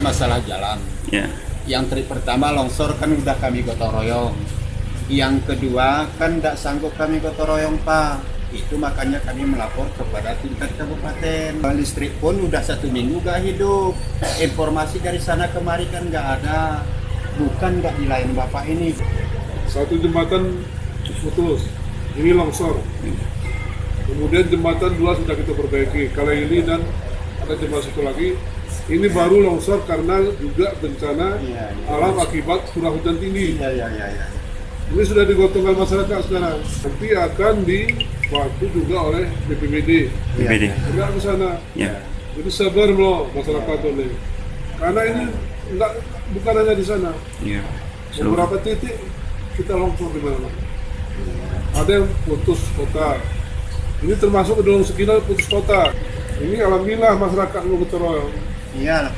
masalah jalan. Ya. Yang trik pertama longsor kan udah kami gotong royong. Yang kedua kan tidak sanggup kami gotong royong Pak. Itu makanya kami melapor kepada tingkat kabupaten. Listrik pun udah 1 minggu gak hidup. Informasi dari sana kemari kan gak ada. Bukan gak dilayan Bapak ini. Satu jembatan putus, ini longsor. Kemudian jembatan 2 sudah kita perbaiki. Kali ini dan ada jembatan satu lagi. Ini baru longsor karena juga bencana alam akibat curah hujan tinggi. Iya. Ini sudah digotongkan masyarakat sekarang. Nanti akan dibantu juga oleh BPBD. BPD. Juga ke sana. Ya. Jadi sabar loh masyarakat ini. Karena ini bukan hanya di sana. Ya. Beberapa titik kita longsor di mana-mana. Ada yang putus kota. Ini termasuk ke dalam sekitar putus kota. Ini alhamdulillah masyarakat mau berteror. Iya.